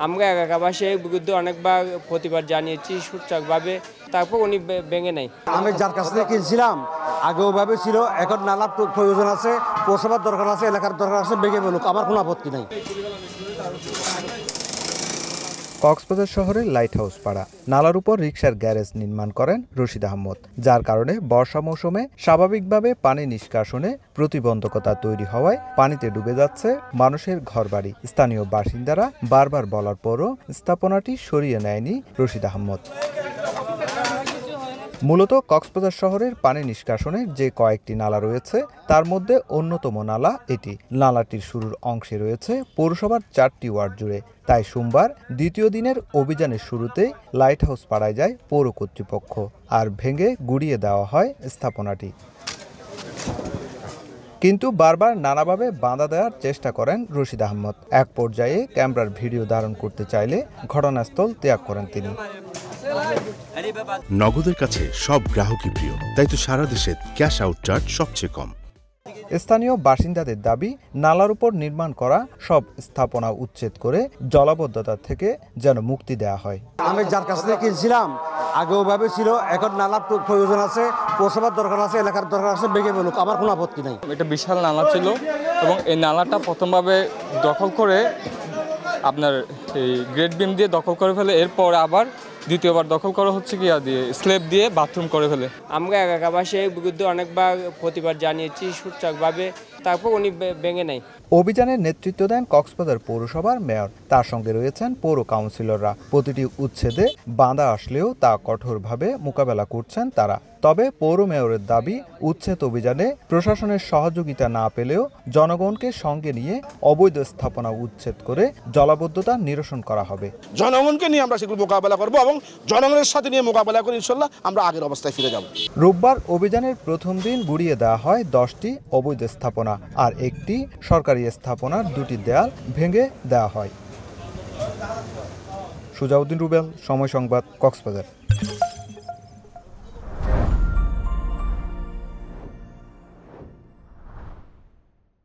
আমরা এলাকাবাসীর বিরুদ্ধে অনেকবার প্রতিবাদ জানিয়েছি সূচকভাবে, তারপর উনি ভেঙে নেয়। আমি যার কাছ থেকে কিনছিলাম আগে ওভাবে ছিল, এখন নালার প্রয়োজন আছে, পৌরসভার দরকার আছে, এলাকার দরকার আছে, ভেঙে বলুক, আমার কোনো আপত্তি নাই। কক্সবাজার শহরের লাইট হাউস পাড়া নালার উপর রিকশার গ্যারেজ নির্মাণ করেন রশিদ আহমদ, যার কারণে বর্ষা মৌসুমে স্বাভাবিকভাবে পানি নিষ্কাশনে প্রতিবন্ধকতা তৈরি হওয়ায় পানিতে ডুবে যাচ্ছে মানুষের ঘরবাড়ি। স্থানীয় বাসিন্দারা বারবার বলার পরও স্থাপনাটি সরিয়ে নেয়নি রশিদ আহমদ। মূলত কক্সবাজার শহরের পানি নিষ্কাশনের যে কয়েকটি নালা রয়েছে তার মধ্যে অন্যতম নালা এটি। নালাটির শুরুর অংশে রয়েছে পৌরসভার 4টি ওয়ার্ড জুড়ে। তাই সোমবার দ্বিতীয় দিনের অভিযানের শুরুতেই লাইট হাউস পাড়ায় যায় পৌর কর্তৃপক্ষ, আর ভেঙে গুড়িয়ে দেওয়া হয় স্থাপনাটি। কিন্তু বারবার নানাভাবে বাধা দেওয়ার চেষ্টা করেন রশিদ আহমদ। এক পর্যায়ে ক্যামেরার ভিডিও ধারণ করতে চাইলে ঘটনাস্থল ত্যাগ করেন তিনি। নগদের কাছে সব গ্রাহকই প্রিয়, তাই তো সারা দেশে ক্যাশ আউট চার্জ সবচেয়ে কম। স্থানীয় বাসিন্দাদের দাবি, নালার উপর নির্মাণ করা সব স্থাপনা উচ্ছেদ করে জলাবদ্ধতা থেকে যেন মুক্তি দেওয়া হয়। আমি যার কাছ থেকে কিনছিলাম আগে ওভাবে ছিল, এখন নালার প্রয়োজন আছে, পৌরসভার দরকার আছে, এলাকার দরকার আছে, ভেঙে বলুক, আমার কোনো আপত্তি নাই। এটা বিশাল নালা ছিল এবং এই নালাটা প্রথমভাবে দখল করে আপনার এই গ্রেড বিম দিয়ে দখল করে ফেলে, এরপর আবার দ্বিতীয়বার দখল করা হচ্ছে কি দিয়ে স্ল্যাব দিয়ে বাথরুম করে ফেলে। আমরা এলাকাবাসীর বিরুদ্ধে অনেকবার প্রতিবাদ জানিয়েছি সূচকভাবে, তারপর উনি ভেঙে নেয়। অভিযানের নেতৃত্ব দেন কক্সবাজার পৌরসভার মেয়র, তার সঙ্গে রয়েছেন পৌর কাউন্সিলররা। প্রতিটি উচ্ছেদে বাধা আসলেও তা কঠোরভাবে মোকাবেলা করছেন তারা। তবে পৌর মেয়রের দাবি, উচ্ছেদ অভিযানে প্রশাসনের সহযোগিতা না পেলেও জনগণকে সঙ্গে নিয়ে অবৈধ স্থাপনা উচ্ছেদ করে জলাবদ্ধতা নিরসন করা হবে। জনগণকে নিয়ে আমরা সেগুলো মোকাবেলা করব এবং জনগণের সাথে নিয়ে মোকাবেলা করে ইনশাল্লাহ আমরা আগের অবস্থায় ফিরে যাব। রোববার অভিযানের প্রথম দিন গুড়িয়ে দেওয়া হয় 10টি অবৈধ স্থাপনা, আর একটি সরকারি স্থাপনার 2টি দেয়াল ভেঙে দেওয়া হয়। সুজাউদ্দিন রুবেল, সময় সংবাদ, কক্সবাজার।